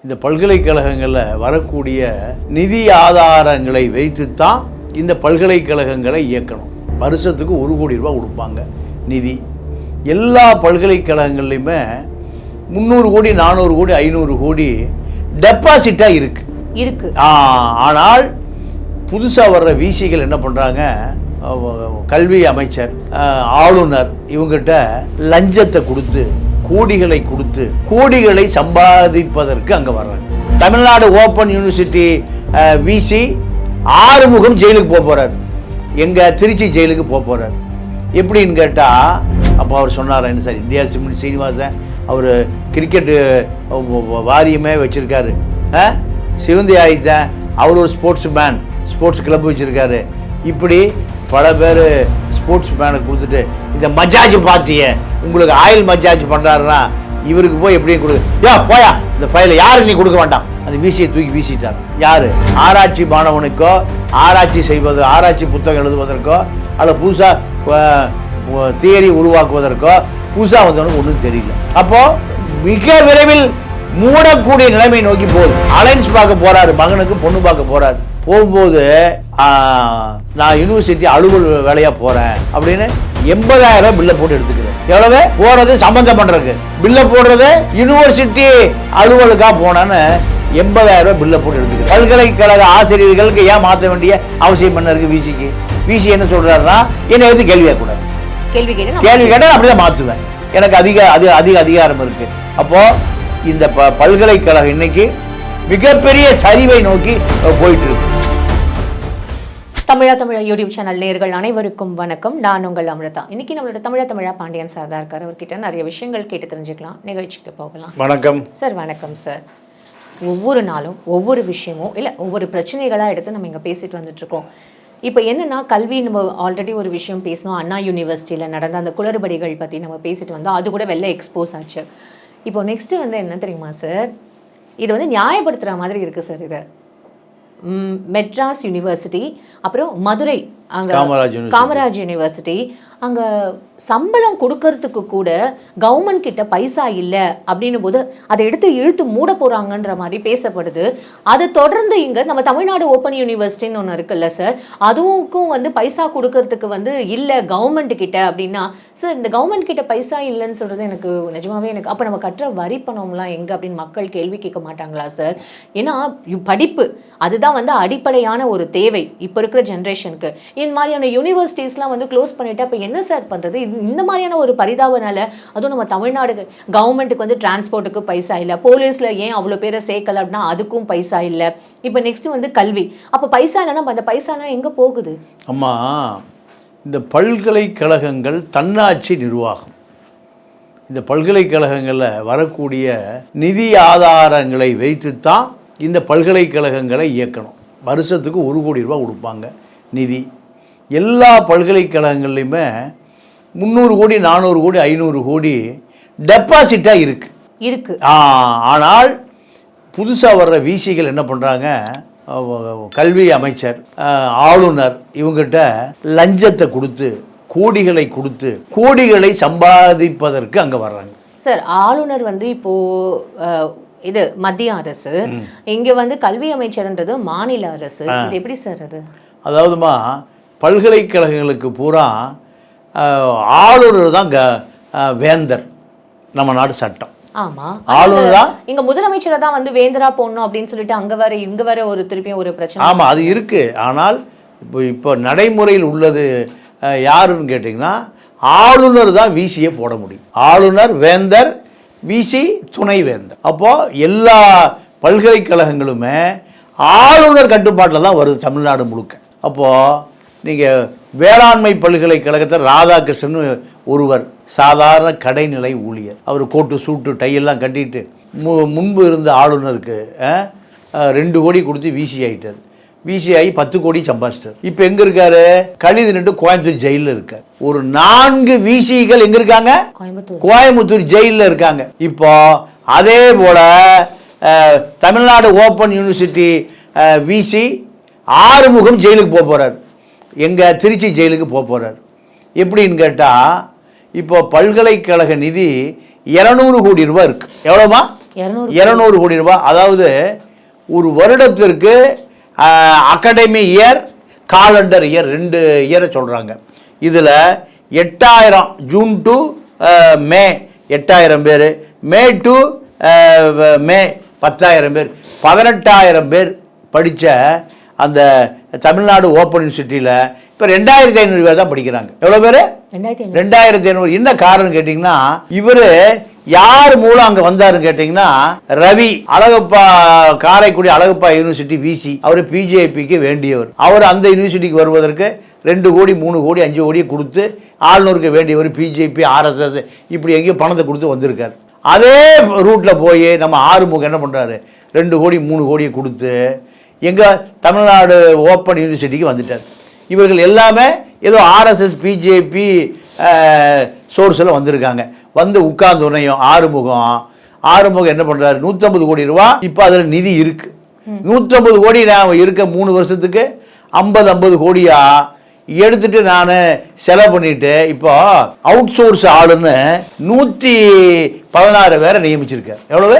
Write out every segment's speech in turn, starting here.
இந்த பல்கலைக்கழகங்களில் வரக்கூடிய நிதி ஆதாரங்களை வைத்து தான் இந்த பல்கலைக்கழகங்களை இயக்கணும். வருஷத்துக்கு 1 கோடி ரூபா கொடுப்பாங்க நிதி. எல்லா பல்கலைக்கழகங்கள்லையுமே 300 கோடி 400 கோடி 500 கோடி டெபாசிட்டாக இருக்கு. ஆனால் புதுசாக வர்ற விசிகள் என்ன பண்ணுறாங்க, கல்வி அமைச்சர், ஆளுநர் இவங்ககிட்ட லஞ்சத்தை கொடுத்து கோடிகளை கொடுத்து கோடிகளை சம்பாதிப்பதற்கு அங்கே வர்றாங்க. தமிழ்நாடு ஓப்பன் யூனிவர்சிட்டி விசி ஆறுமுகம் ஜெயிலுக்கு போக போகிறார், எங்கள் திருச்சி ஜெயிலுக்கு போக போகிறார். எப்படின்னு கேட்டால், அப்போ அவர் சொன்னார், என்ன சார் இந்தியா சிமெண்ட் சீனிவாசன் அவர் கிரிக்கெட்டு வாரியமே வச்சுருக்காரு, சிவந்தி ஆயித்தன் அவர் ஒரு ஸ்போர்ட்ஸ் கிளப் வச்சுருக்காரு. இப்படி பல பேர் ஸ்போர்ட்ஸ் மேனை கொடுத்துட்டு இந்த மஜாஜ் பார்ட்டியை உங்களுக்கு ஆயில் மஜாஜ் பண்ணுறாருன்னா இவருக்கு போய் எப்படி போயா இந்த ஃபைலை யாருக்கு நீ கொடுக்க வேண்டாம், அந்த விசியை தூக்கி வீசிட்டார். யார்? ஆராய்ச்சி மாணவனுக்கோ ஆராய்ச்சி புத்தகம் எழுதுவதற்கோ அல்ல புதுசாக தியரி உருவாக்குவதற்கோ புதுசாக வந்தவனுக்கு ஒன்றும் தெரியல. அப்போது மிக விரைவில் மூடக்கூடிய நிலைமை நோக்கி போகுது. அலைன்ஸ் பார்க்க போறாரு, மகனுக்கு பொண்ணு பார்க்க போறாரு. போகும்போது நான் யூனிவர்சிட்டி அலுவல் வேலையா போறேன் அப்படின்னு 80,000 ரூபாய் பில்லை போட்டு எடுத்துக்கிறேன். எவ்வளவு போறது சம்பந்தம் பண்றதுக்கு பில்ல போடுறது, யூனிவர்சிட்டி அலுவலுக்காக போனான்னு 80,000 ரூபாய் பில்லை போட்டு எடுத்துக்கிறேன். பல்கலைக்கழக ஆசிரியர்களுக்கு ஏன் மாற்ற வேண்டிய அவசியம் என்ன இருக்கு? விசி என்ன சொல்றாருன்னா, என்னை வச்சு கேள்வி கேட்கக்கூடாது, கேள்வி கேட்டால் அப்படிதான் மாற்றுவேன், எனக்கு அதிக அதிகாரம் இருக்கு. அப்போ இந்த பல்கலைக்கழகம் இன்னைக்கு மிகப்பெரிய சரிவை நோக்கி போயிட்டு இருக்கு. தமிழா யூடியூப் சேனல் நேயர்கள் அனைவருக்கும் வணக்கம். நான் உங்கள் அமிர்தா. இன்னைக்கு நம்மளோட தமிழா பாண்டியன் சார் தான் இருக்கார். அவர்கிட்ட நிறைய விஷயங்கள் கேட்டு தெரிஞ்சுக்கலாம். நிகழ்ச்சிக்கு போகலாம். வணக்கம் சார். வணக்கம் சார். ஒவ்வொரு நாளும் ஒவ்வொரு விஷயமும் இல்லை ஒவ்வொரு பிரச்சனைகளாக எடுத்து நம்ம இங்கே பேசிட்டு வந்துட்டு இருக்கோம். இப்போ என்னென்னா, கல்வி நம்ம ஆல்ரெடி ஒரு விஷயம் பேசணும், அண்ணா யூனிவர்சிட்டியில் நடந்த அந்த குளறுபடிகள் பற்றி நம்ம பேசிட்டு வந்தோம். அது கூட வெளில எக்ஸ்போஸ் ஆச்சு. இப்போ நெக்ஸ்ட்டு என்ன தெரியுமா சார், இது நியாயப்படுத்துகிற மாதிரி இருக்குது சார். இது மெட்ராஸ் யூனிவர்சிட்டி, அப்புறம் மதுரை அங்கே காமராஜ் யூனிவர்சிட்டி, அங்கே சம்பளம் கொடுக்கறதுக்கு கூட கவர்மெண்ட் கிட்ட பைசா இல்லை அப்படின்னும் போது அதை எடுத்து இழுத்து மூட போகிறாங்கன்ற மாதிரி பேசப்படுது. அதை தொடர்ந்து இங்கே நம்ம தமிழ்நாடு ஓப்பன் யூனிவர்சிட்டின்னு ஒன்று இருக்குல்ல சார், அதுவுக்கும் பைசா கொடுக்கறதுக்கு இல்லை கவர்மெண்ட் கிட்ட அப்படின்னா, சார் இந்த கவர்மெண்ட் கிட்ட பைசா இல்லைன்னு சொல்கிறது எனக்கு நிஜமாவே அப்போ நம்ம கட்டுற வரி பணம்லாம் எங்கே அப்படின்னு மக்கள் கேள்வி கேட்க மாட்டாங்களா சார்? ஏன்னா படிப்பு அதுதான் அடிப்படையான ஒரு தேவை இப்போ இருக்கிற ஜென்ரேஷனுக்கு. இந்த மாதிரியான யூனிவர்சிட்டிஸ்லாம் க்ளோஸ் பண்ணிட்டு அப்போ என்ன சார் பண்ணுறது? இந்த மாதிரியான ஒரு பரிதாபனால அதுவும் நம்ம தமிழ்நாடு கவர்மெண்ட்டுக்கு டிரான்ஸ்போர்ட்டுக்கு பைசா இல்லை, போலீஸில் ஏன் அவ்வளோ பேரை சேர்க்கல அப்படின்னா அதுக்கும் பைசா இல்லை. இப்போ நெக்ஸ்ட் கல்வி, அப்போ பைசா இல்லைன்னா அந்த பைசாலாம் எங்கே போகுது? அம்மா, இந்த பல்கலைக்கழகங்கள் தன்னாட்சி நிர்வாகம். இந்த பல்கலைக்கழகங்களில் வரக்கூடிய நிதி ஆதாரங்களை வைத்து தான் இந்த பல்கலைக்கழகங்களை இயக்கணும். வருஷத்துக்கு 1 கோடி ரூபா கொடுப்பாங்க நிதி. எல்லா பல்கலைக்கழகங்கள்லையுமே 300 கோடி 400 கோடி 500 கோடி டெபாசிட்டாக இருக்கு. ஆனால் புதுசாக வர்ற விசிகள் என்ன பண்ணுறாங்க, கல்வி அமைச்சர், ஆளுநர் இவங்ககிட்ட லஞ்சத்தை கொடுத்து கோடிகளை கொடுத்து கோடிகளை சம்பாதிப்பதற்கு அங்கே வர்றாங்க. சார், ஆளுநர் இப்போ இது மத்திய அரசு, இங்கே கல்வி அமைச்சர்ன்றது மாநில அரசு, இது எப்படி சார் அது? அதாவதுமா, பல்கலைக்கழகங்களுக்கு பூரா ஆளுநர் தான் வேந்தர். நம்ம நாடு சட்டம். ஆமா, ஆளுநர் தான். இங்க முதலமைச்சரை தான் வேந்தரா போடணும் அப்படின்னு சொல்லிட்டு அங்க இங்க வர ஒரு திருப்பியும் ஒரு பிரச்சனை. ஆமா, அது இருக்கு. ஆனால் இப்போ நடைமுறையில் உள்ளது யாருன்னு கேட்டிங்கன்னா, ஆளுநர் தான் விசியை போட முடியும். ஆளுநர் வேந்தர், விசி துணை வேந்தர். அப்போ எல்லா பல்கலைக்கழகங்களுமே ஆளுநர் கட்டுப்பாட்டில் தான் வருது தமிழ்நாடு முழுக்க. அப்போது நீங்கள் வேளாண்மை பல்கலைக்கழகத்தில் ராதாகிருஷ்ணன் ஒருவர் சாதாரண கடைநிலை ஊழியர். அவர் கோட்டு சூட்டு டையெல்லாம் கட்டிட்டு முன்பு இருந்த ஆளுநருக்கு 2 கோடி கொடுத்து விசி ஆகிட்டார். விசி ஆகி 10 கோடி சம்பாதிச்சிட்டார். இப்போ எங்கே இருக்காரு? கழிது நின்று கோயம்புத்தூர் ஜெயிலில் இருக்கார். ஒரு 4 விசிகள் எங்கே இருக்காங்க? கோயம்புத்தூர் ஜெயிலில் இருக்காங்க. இப்போ அதே போல் தமிழ்நாடு ஓப்பன் யூனிவர்சிட்டி விசி ஆறுமுகம் ஜெயிலுக்கு போக போகிறார், எங்கள் திருச்சி ஜெயிலுக்கு போக போகிறார். எப்படின்னு கேட்டால், இப்போ பல்கலைக்கழக நிதி 200 கோடி ரூபாய் இருக்குது. எவ்வளோமா? 200 கோடி ரூபாய். அதாவது ஒரு வருடத்திற்கு அகாடமி இயர், காலண்டர் இயர் 2 இயரை சொல்கிறாங்க. இதில் 8000 ஜூன் டு மே 8000 பேர், மே டு மே 10000 பேர், 18000 பேர் படித்த அந்த தமிழ்நாடு ஓப்பன் யூனிவர்சிட்டியில் இப்போ 2500 பேர் தான் படிக்கிறாங்க. எவ்வளோ பேர்? 2500. என்ன காரணம் கேட்டிங்கன்னா, இவர் யார் மூலம் அங்கே வந்தாருன்னு கேட்டிங்கன்னா, ரவி அழகப்பா, காரைக்குடி அழகப்பா யூனிவர்சிட்டி விசி, அவர் பிஜேபிக்கு வேண்டியவர். அவர் அந்த யூனிவர்சிட்டிக்கு வருவதற்கு 2 கோடி 3 கோடி 5 கோடி கொடுத்து ஆளுநருக்கு வேண்டியவர், பிஜேபி ஆர்எஸ்எஸ் இப்படி எங்கேயும் பணத்தை கொடுத்து வந்திருக்கார். அதே ரூட்டில் போய் நம்ம ஆறுமுகம் என்ன பண்ணுறாரு, 2 கோடி 3 கோடியை கொடுத்து எங்கள் தமிழ்நாடு ஓப்பன் யூனிவர்சிட்டிக்கு வந்துட்டார். இவர்கள் எல்லாமே ஏதோ ஆர்எஸ்எஸ் பிஜேபி சோர்ஸில் வந்திருக்காங்க. வந்து உட்கார்ந்து உடனேயும் ஆறுமுகம் என்ன பண்ணுறாரு, 150 கோடி ரூபா இப்போ அதில் நிதி இருக்குது. 150 கோடி நான் இருக்க 3 வருஷத்துக்கு 50 கோடியா எடுத்துட்டு நான் செலவு பண்ணிட்டு இப்போ அவுட் சோர்ஸ் ஆளுன்னு 116 பேரை நியமிச்சிருக்கார். எவ்வளவு?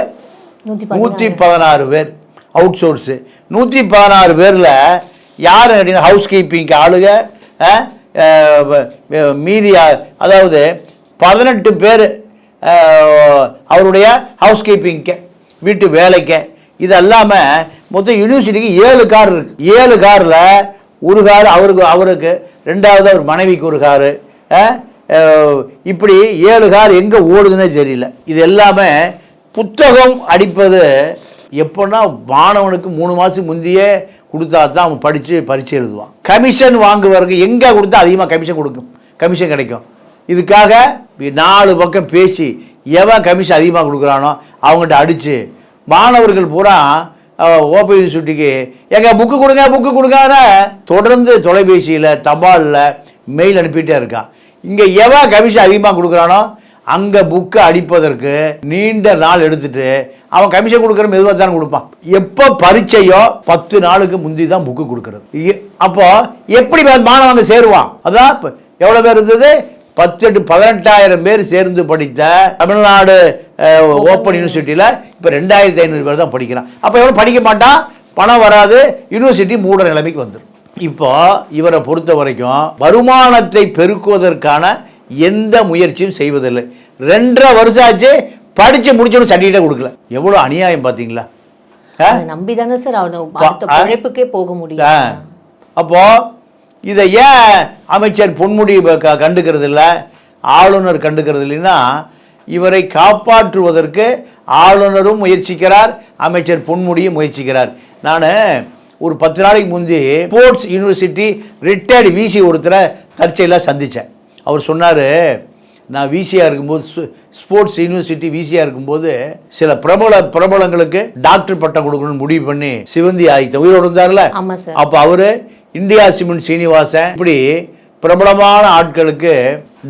116 பேர் அவுட் சோர்ஸு. 116 பேரில் யார் கேட்டீங்கன்னா, ஹவுஸ் கீப்பிங்க்கு ஆளுக, மீதி அதாவது 18 பேர் அவருடைய ஹவுஸ் கீப்பிங்க்கு, வீட்டு வேலைக்கு. இது இல்லாமல் மொத்தம் யூனிவர்சிட்டிக்கு 7 கார் இருக்குது. 7 காரில் ஒரு கார் அவருக்கு 2வது அவர் மனைவிக்கு ஒரு காரு, இப்படி 7 கார் எங்கே ஓடுதுன்னே தெரியல. இது எல்லாமே புத்தகம் அடிப்பது எப்போன்னா மாணவனுக்கு 3 மாதத்துக்கு முந்தையே கொடுத்தா தான் அவன் படித்து பரீட்சை எழுதுவான். கமிஷன் வாங்குவதற்கு எங்கே கொடுத்தா அதிகமாக கமிஷன் கிடைக்கும். இதுக்காக 4 பக்கம் பேசி எவன் கமிஷன் அதிகமாக கொடுக்குறானோ அவங்ககிட்ட அடித்து மாணவர்கள் பூரா ஓபன் யூனிவர்சிட்டிக்கு எங்கள் புக்கு கொடுங்கன்னு தொடர்ந்து தொலைபேசியில், தபாலில், மெயில் அனுப்பிட்டே இருக்கான். இங்கே எவன் கமிஷன் அதிகமாக கொடுக்குறானோ அங்கே புக்கை அடிப்பதற்கு நீண்ட நாள் எடுத்துட்டு அவன் கமிஷன் கொடுக்குற மெதுவாக தானே கொடுப்பான். எப்போ பரீட்சையோ 10 நாளுக்கு முந்தி தான் புக்கு கொடுக்குறது. அப்போ எப்படி மாணவங்க சேருவான்? அதான் இப்போ எவ்வளோ பேர் இருந்தது? 18,000 பேர் சேர்ந்து படித்த தமிழ்நாடு ஓப்பன் யூனிவர்சிட்டியில் இப்போ 2500 பேர் தான் படிக்கிறான். அப்போ எவ்வளோ படிக்க மாட்டான், பணம் வராது, யூனிவர்சிட்டி மூடுற நிலைமைக்கு வந்துடும். இப்போ இவரை பொறுத்த வரைக்கும் வருமானத்தை பெருக்குவதற்கான எந்த முயற்சியும் செய்வதில்லை. 2.5 வருஷம் ஆச்சு, படிச்சு முடிச்சோன்னு சர்டிஃபிகேட்டே கொடுக்கல. எவ்வளவு அநியாயம் பார்த்தீங்களா? நம்பிதானே சார் உழைப்புக்கே போக முடியும். அப்போ இதை ஏன் அமைச்சர் பொன்முடி கண்டுக்கிறது இல்லை, ஆளுநர் கண்டுக்கிறது இல்லைன்னா, இவரை காப்பாற்றுவதற்கு ஆளுநரும் முயற்சிக்கிறார், அமைச்சர் பொன்முடியும் முயற்சிக்கிறார். நான் ஒரு 10 நாளைக்கு முந்தி ஸ்போர்ட்ஸ் யூனிவர்சிட்டி ரிட்டையர்டு விசி ஒருத்தரை தற்செயலாக சந்தித்தேன். அவர் சொன்னார், நான் விசியாக இருக்கும்போது, ஸ்போர்ட்ஸ் யூனிவர்சிட்டி விசியாக இருக்கும்போது சில பிரபலங்களுக்கு டாக்டர் பட்டம் கொடுக்கணும்னு முடிவு பண்ணி சிவந்தி ஆதித்த உயிரோடு இருந்தார்ல, அப்போ அவர், இந்தியா சிமெண்ட் சீனிவாசன், இப்படி பிரபலமான ஆட்களுக்கு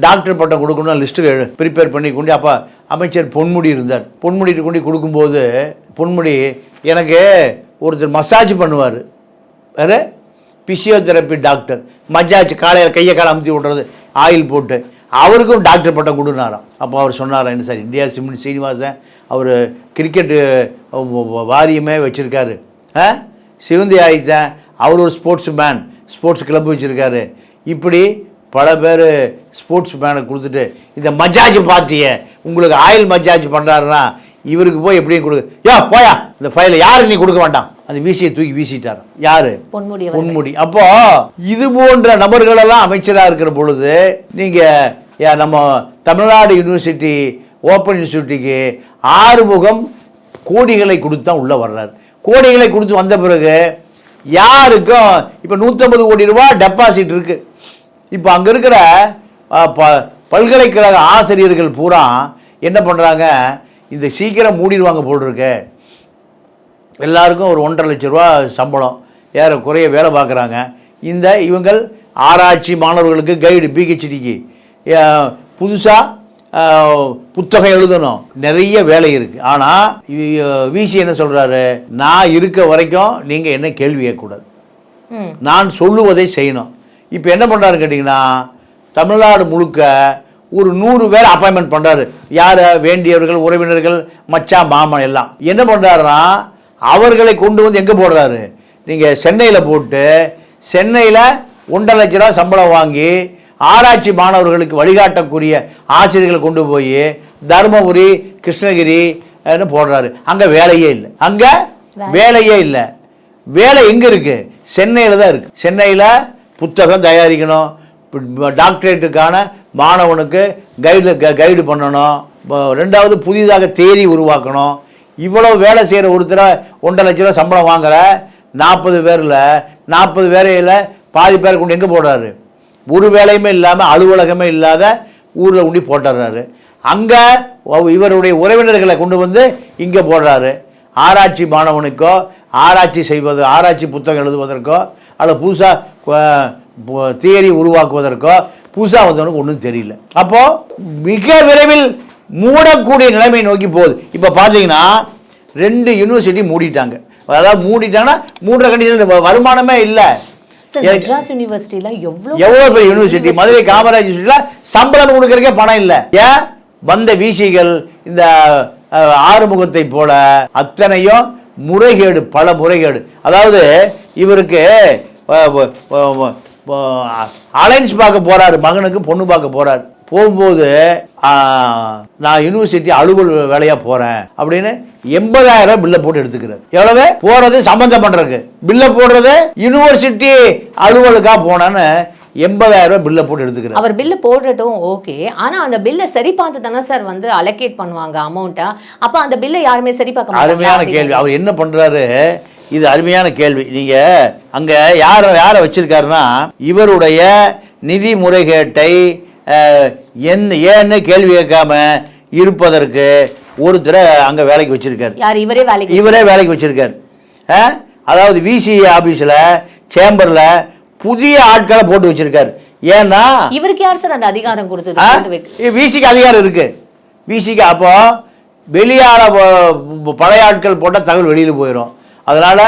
டாக்டர் பட்டம் கொடுக்கணும் லிஸ்ட்டு ப்ரிப்பேர் பண்ணி கொண்டு அப்போ அமைச்சர் பொன்முடி இருந்தார். பொன்முடிட்டு கொண்டு கொடுக்கும்போது பொன்முடி எனக்கு ஒருத்தர் மசாஜ் பண்ணுவார், வேறு பிசியோதெரப்பி டாக்டர், மஜாஜ் காலையில் கையை காலை அமுத்தி விட்றது ஆயில் போட்டு, அவருக்கும் டாக்டர் பட்டம் கொடுனாராம். அப்போ அவர் சொன்னார், என்ன சார், இந்தியா சிமெண்ட் சீனிவாசன் அவர் கிரிக்கெட்டு வாரியமே வச்சுருக்காரு, சிவந்தி ஆதித்தன் அவர் ஒரு ஸ்போர்ட்ஸ் கிளப் வச்சுருக்காரு, இப்படி பல பேர் ஸ்போர்ட்ஸ் மேனை கொடுத்துட்டு இந்த மஜாஜ் பார்ட்டியை உங்களுக்கு ஆயில் மஜாஜ் பண்ணுறாருன்னா இவருக்கு போய் எப்படியும் கொடுக்க போயா இந்த ஃபைலை யாருக்கு நீ கொடுக்க வேண்டாம், அந்த விசியை தூக்கி வீசிட்டார். யாரு? பொன்முடி. அப்போ இது போன்ற நபர்களெல்லாம் அமைச்சராக இருக்கிற பொழுது நீங்கள் நம்ம தமிழ்நாடு யூனிவர்சிட்டி ஓப்பன் யூனிவர்சிட்டிக்கு ஆறுமுகம் கோடிகளை கொடுத்து தான் உள்ளே வர்றார். கோடிகளை கொடுத்து வந்த பிறகு யாருக்கும் இப்போ 150 கோடி ரூபா டெபாசிட் இருக்குது. இப்போ அங்கே இருக்கிற பல்கலைக்கழக ஆசிரியர்கள் பூரா என்ன பண்ணுறாங்க, இந்த சீக்கிரம் மூடிடுவாங்க போட்டிருக்கு, எல்லாருக்கும் ஒரு 1.5 லட்ச ரூபா சம்பளம், ஏறக்குறைய வேலை பார்க்குறாங்க. இவங்கள் ஆராய்ச்சி மாணவர்களுக்கு கைடு, பிஹெச்டிக்கு புதுசாக புத்தகம் எழுதணும், நிறைய வேலை இருக்குது. ஆனால் விசி என்ன சொல்கிறாரு, நான் இருக்க வரைக்கும் நீங்கள் என்ன கேள்வி கேட்கக்கூடாது, நான் சொல்லுவதை செய்யணும். இப்போ என்ன பண்ணுறாரு கேட்டிங்கன்னா, தமிழ்நாடு முழுக்க ஒரு 100 பேர் அப்பாயின்மெண்ட் பண்ணுறாரு. யார்? வேண்டியவர்கள், உறவினர்கள், மச்சான், மாமன் எல்லாம். என்ன பண்ணுறாருன்னா அவர்களை கொண்டு வந்து எங்கே போடுறாரு? நீங்கள் சென்னையில் போட்டு சென்னையில் 1.5 லட்ச ரூபா சம்பளம் வாங்கி ஆராய்ச்சி மாணவர்களுக்கு வழிகாட்டக்கூடிய ஆசிரியர்களை கொண்டு போய் தருமபுரி, கிருஷ்ணகிரி போடுறாரு. அங்கே வேலையே இல்லை. அங்கே வேலையே இல்லை. வேலை எங்கே இருக்குது? சென்னையில் தான் இருக்குது. சென்னையில் புத்தகம் தயாரிக்கணும், டாக்டரேட்டுக்கான மாணவனுக்கு கைடு பண்ணணும், 2வது புதிதாக தேதி உருவாக்கணும். இவ்வளோ வேலை செய்கிற ஒருத்தரை 1.5 லட்ச ரூபா சம்பளம் வாங்குற 40 பேரில் 40 பேரையில் பாதி பேரை கொண்டு எங்கே போடுறாரு? ஒரு வேலையுமே இல்லாமல், அலுவலகமே இல்லாத ஊரில் கொண்டு போட்டுறாரு. அங்கே இவருடைய உறவினர்களை கொண்டு வந்து இங்கே போடுறாரு. ஆராய்ச்சி மாணவனுக்கோ, ஆராய்ச்சி செய்வது, ஆராய்ச்சி புத்தகம் எழுதுவதற்கோ, அல்லது புதுசாக தியரி உருவாக்குவதற்கோ புதுசாக வந்தவனுக்கு ஒன்றும் தெரியல. அப்போது மிக விரைவில் மூடக்கூடிய நிலைமை நோக்கி போகுது. இப்போ பார்த்தீங்கன்னா 2 யூனிவர்சிட்டி மூடிட்டாங்க. அதாவது மூடிட்டாங்கன்னா மூடுற கண்டிஷன் வருமானமே இல்லை. மெட்ராஸ் யூனிவர்சிட்டியில எவ்வளோ பெரிய யூனிவர்சிட்டி, மதுரை காமராஜ் யூனிவர்சிட்டியில் சம்பளம் கொடுக்கறதுக்கே பணம் இல்லை. ஏன்? வந்த விசிகள் இந்த ஆறுமுகத்தை போல அத்தனையும் முறைகேடு, பல முறைகேடு. அதாவது இவருக்கு அலைன்ஸ் பார்க்க போறாரு, மகனுக்கு பொண்ணு பார்க்க போறாரு. போகும்போது நான் யூனிவர்சிட்டி அலுவல் வேலையா போறேன் அப்படின்னு 80,000 பில்லை போட்டு எடுத்துக்கிறார். எவ்வளவு போறது? சம்பந்தம் பண்றதுக்கு பில்லை போடுறது யூனிவர்சிட்டி அலுவலுக்கா போனான்னு 80,000 பில்லை போட்டு எடுத்துக்கிறார். அவர் பில்லு போடட்டும், ஓகே. ஆனா அந்த பில்லை சரி பார்த்து தானே சார் வந்து அலோகேட் பண்ணுவாங்க அமௌண்ட்டா. அப்ப அந்த பில்லை யாருமே சரி பார்க்க மாட்டாங்க. அருமையான கேள்வி. அவர் என்ன பண்றாரு? இது அருமையான கேள்வி. நீங்க அங்க யாரை வச்சிருக்காருன்னா இவருடைய நிதி முறைகேட்டை ஏன்னு கேள்வி கேட்காம இருப்பதற்கு ஒருத்தரை அங்க வேலைக்கு வச்சிருக்காரு. இவரே வேலைக்கு வச்சிருக்காரு. அதாவது விசி ஆபீஸ்ல, சேம்பர்ல புதிய ஆட்களை போட்டு வச்சிருக்காரு. ஏன்னா இவருக்கு யார் சார் அந்த அதிகாரம் கொடுத்தது? விசிக்கு அதிகாரம் இருக்கு. விசிக்கு அப்போ வெளியால பழைய ஆட்கள் போட்டால் தகவல் வெளியில் போயிடும். அதனால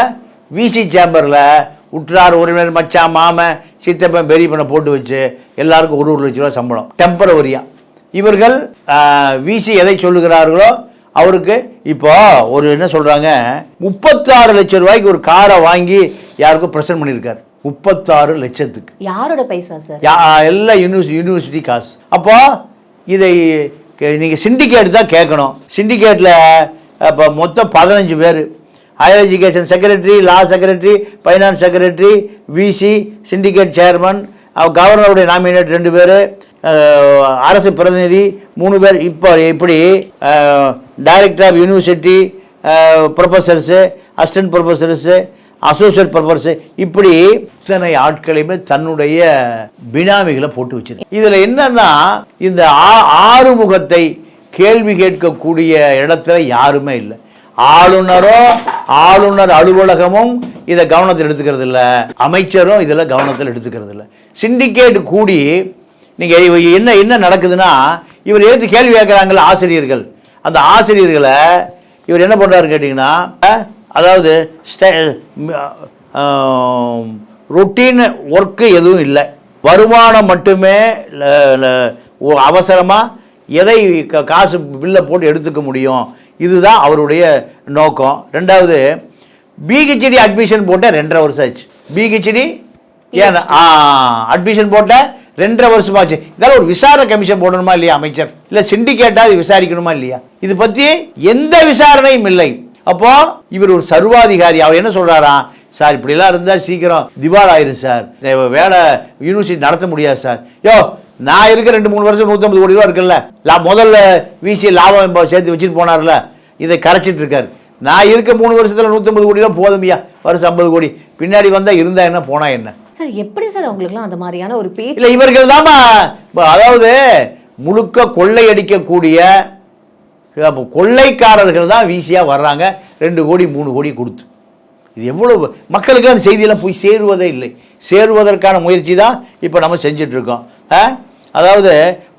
விசி சேம்பரில் உற்றார், உறவினர், மச்சான், மாமன், சித்தப்பன், பெரியப்பனை போட்டு வச்சு எல்லாருக்கும் 1 லட்ச ரூபா சம்பளம் டெம்பரவரியா. இவர்கள் விசி எதை சொல்லுகிறார்களோ அவருக்கு இப்போ ஒரு என்ன சொல்றாங்க, 36 லட்சம் ரூபாய்க்கு ஒரு காரை வாங்கி யாருக்கும் பிரசன்ட் பண்ணியிருக்காரு. 36 லட்சத்துக்கு. யாரோட பைசா சார்? எல்லாம் யூனிவர்சிட்டி காசு. அப்போ இதை நீங்கள் சிண்டிகேட் தான் கேட்கணும். சிண்டிகேட்டில் இப்போ மொத்தம் 15 பேர். Higher education secretary, law secretary, finance secretary, VC, syndicate chairman, கவர்னருடைய நாமினேட் 2 பேர், அரசு பிரதிநிதி 3 பேர். இப்போ இப்படி director of university, professors, assistant professors, associate professors, இப்படி இத்தனை ஆட்களையுமே தன்னுடைய பினாமிகளை போட்டு வச்சிருக்கு. இதில் என்னன்னா இந்த ஆறுமுகத்தை கேள்வி கேட்கக்கூடிய இடத்துல யாருமே இல்லை. ஆளுநர் அலுவலகமும் இதை கவனத்தில் எடுத்துக்கிறது இல்லை, அமைச்சரும் இதில் கவனத்தில் எடுத்துக்கிறது இல்லை. சிண்டிகேட் கூடி நீங்கள் என்ன நடக்குதுன்னா இவர் எடுத்து கேள்வி கேட்குறாங்கல்ல ஆசிரியர்கள், அந்த ஆசிரியர்களை இவர் என்ன பண்ணுறாரு கேட்டிங்கன்னா, அதாவது ரொட்டீன் ஒர்க்கு எதுவும் இல்லை, வருமானம் மட்டுமே அவசரமாக எதை காசு பில்லை போட்டு எடுத்துக்க முடியும், இதுதான் அவருடைய நோக்கம். 2வது பிஹெச்டி அட்மிஷன் போட்ட 2.5 வருஷம் ஆச்சு. பிஹெச்டி ஏன் அட்மிஷன் போட்ட 2.5 வருஷமாச்சு. இதெல்லாம் ஒரு விசாரணை கமிஷன் போடணுமா இல்லையா அமைச்சர்? இல்லை சிண்டிகேட்டாக இது விசாரிக்கணுமா இல்லையா? இது பற்றி எந்த விசாரணையும் இல்லை. அப்போ இவர் ஒரு சர்வாதிகாரி. அவர் என்ன சொல்றாரா, சார் இப்படிலாம் இருந்தால் சீக்கிரம் திவால் ஆயிரும் சார், வேலை யூனிவர்சிட்டி நடத்த முடியாது சார். நான் இருக்க 2-3 வருஷம் 150 கோடி ரூபா இருக்குல்ல, முதல்ல விசி லாபம் சேர்த்து வச்சுட்டு போனார்ல, இதை கரைச்சிட்டு இருக்காரு. நான் இருக்க 3 வருஷத்துல 150 கோடி ரூபா போதுமையா, வருஷம் 50 கோடி, பின்னாடி வந்தா இருந்தா என்ன போனா என்ன சார்? எப்படி சார் உங்களுக்குலாம் அந்த மாதிரியான ஒரு பேச்சு? இல்லை, இவர்கள் தான் அதாவது முழுக்க கொள்ளையடிக்கக்கூடிய கொள்ளைக்காரர்கள் தான் வீசியாக வர்றாங்க 2 கோடி 3 கோடி கொடுத்து. இது எவ்வளவு மக்களுக்கு அந்த செய்தியெல்லாம் போய் சேருவதே இல்லை. சேருவதற்கான முயற்சி தான் இப்போ நம்ம செஞ்சிட்ருக்கோம். அதாவது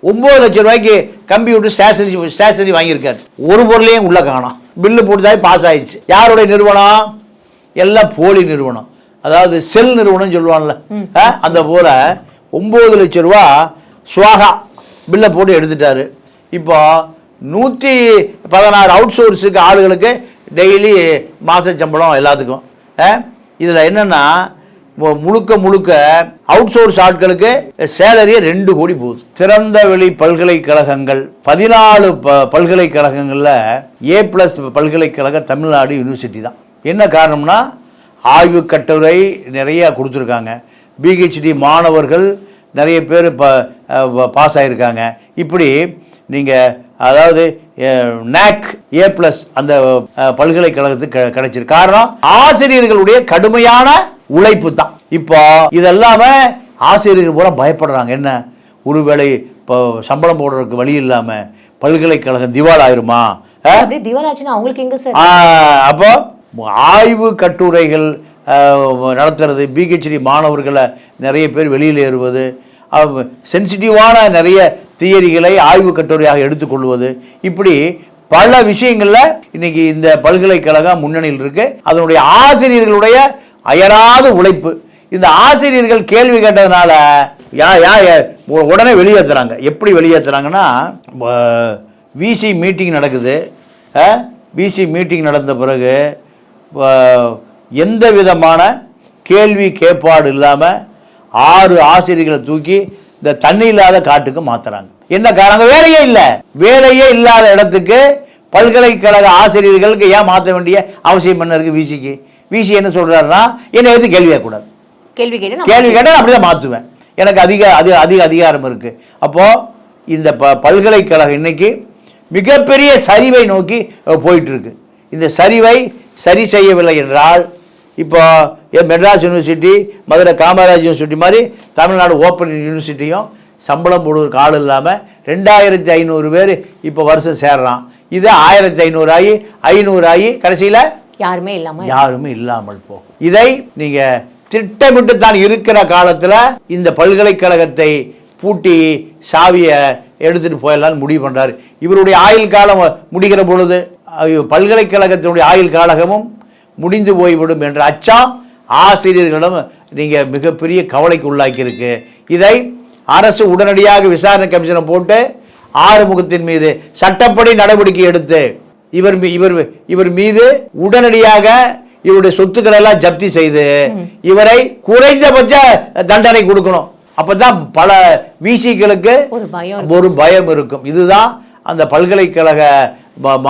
9 லட்சம் ரூபாய்க்கு கம்ப்யூட்டர் ஸ்டேஷனரி வாங்கியிருக்காரு. ஒரு பொருளையும் உள்ள காணோம். பில்லு போட்டுதான் பாஸ் ஆயிடுச்சு. யாருடைய நிறுவனம்? எல்லாம் போலி நிறுவனம். அதாவது செல் நிறுவனம் சொல்லுவான்ல, அந்த போல 9 லட்சம் ரூபா சுவாகா பில்லை போட்டு எடுத்துட்டாரு. இப்போ 116 அவுட் சோர்ஸுக்கு ஆளுகளுக்கு டெய்லி மாத சம்பளம் எல்லாத்துக்கும். இதில் என்னென்னா முழுக்க அவுட் சோர்ஸ் ஆட்களுக்கு சேலரியே 2 கோடி போகுது. திறந்த வெளி பல்கலைக்கழகங்கள் 14 பல்கலைக்கழகங்களில் A+ பல்கலைக்கழக தமிழ்நாடு யூனிவர்சிட்டி தான். என்ன காரணம்னா ஆய்வு கட்டுரை நிறைய கொடுத்துருக்காங்க. பிஹெச்டி மாணவர்கள் நிறைய பேர் பாஸ் ஆகியிருக்காங்க. இப்படி நீங்கள் அதாவது NAC A+ அந்த பல்கலைக்கழகத்துக்கு கிடைச்சிருக்கு. காரணம் ஆசிரியர்களுடைய கடுமையான உழைப்பு தான். இப்போ இதெல்லாம ஆசிரியர்கள் பூரா பயப்படுறாங்க. என்ன, ஒருவேளை இப்போ சம்பளம் போடுறதுக்கு வழி இல்லாமல் பல்கலைக்கழகம் திவால் ஆயிருமா? அவங்களுக்கு எங்க சார்? அப்போ ஆய்வு கட்டுரைகள் நடத்துறது, பிஹெச்டி மாணவர்களை நிறைய பேர் வெளியில் ஏறுவது, சென்சிட்டிவான நிறைய தியரிகளை ஆய்வு கட்டுரையாக எடுத்துக்கொள்வது, இப்படி பல விஷயங்களில் இன்னைக்கு இந்த பல்கலைக்கழகம் முன்னணியில் இருக்கு. அதனுடைய ஆசிரியர்களுடைய அயராத உழைப்பு. இந்த ஆசிரியர்கள் கேள்வி கேட்டதுனால உடனே வெளியேற்றுறாங்க. எப்படி வெளியேற்றுறாங்கன்னா, விசி மீட்டிங் நடக்குது. விசி மீட்டிங் நடந்த பிறகு எந்த விதமான கேள்வி கேட்பாடு இல்லாமல் 6 ஆசிரியர்களை தூக்கி இந்த தண்ணி இல்லாத காட்டுக்கு மாத்துறாங்க. என்ன காரணம்? வேலையே இல்லாத இடத்துக்கு பல்கலைக்கழக ஆசிரியர்களுக்கு ஏன் மாற்ற வேண்டிய அவசியம் என்ன இருக்கு? விசி என்ன சொல்றாருன்னா, என்னை வச்சு கேள்வி கேட்கக்கூடாது, கேள்வி கேட்டால் அப்படிதான் மாற்றுவேன், எனக்கு அதிக அதிகாரம் இருக்கு. அப்போ இந்த பல்கலைக்கழகம் இன்னைக்கு மிகப்பெரிய சரிவை நோக்கி போயிட்டு இருக்கு. இந்த சரிவை சரி செய்யவில்லை என்றால், இப்போ மெட்ராஸ் யூனிவர்சிட்டி, மதுரை காமராஜ் யூனிவர்சிட்டி மாதிரி தமிழ்நாடு ஓப்பன் யூனிவர்சிட்டியும் சம்பளம் போடுவதற்கு ஆள் இல்லாமல் 2500 பேர் இப்போ வருஷம் சேர்றான். இது 1500 ஆகி 500 ஆகி கடைசியில் யாருமே இல்லாமல் போகும். இதை நீங்கள் திட்டமிட்டு தான் இருக்கிற காலத்தில் இந்த பல்கலைக்கழகத்தை பூட்டி சாவியை எடுத்துகிட்டு போயிடலான்னு முடிவு பண்ணுறாரு. இவருடைய ஆயுள் காலம் முடிகிற பொழுது பல்கலைக்கழகத்தினுடைய ஆயுள் காலகமும் முடிந்து போய்விடும் என்ற அச்சம் ஆசிரியர்களிடம் நீங்கள் மிகப்பெரிய கவலைக்கு உள்ளாக்கியிருக்கு. இதை அரசு உடனடியாக விசாரணை கமிஷனை போட்டு ஆறுமுகத்தின் மீது சட்டப்படி நடவடிக்கை எடுத்து இவர் மீது உடனடியாக இவருடைய சொத்துக்களை எல்லாம் ஜப்தி செய்து இவரை குறைந்தபட்ச தண்டனை கொடுக்கணும். அப்பதான் பல விசிகளுக்கு ஒரு பயம் இருக்கும். இதுதான் அந்த பல்கலைக்கழக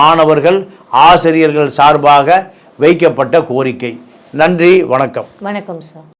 மாணவர்கள் ஆசிரியர்கள் சார்பாக வைக்கப்பட்ட கோரிக்கை. நன்றி, வணக்கம். வணக்கம் சார்.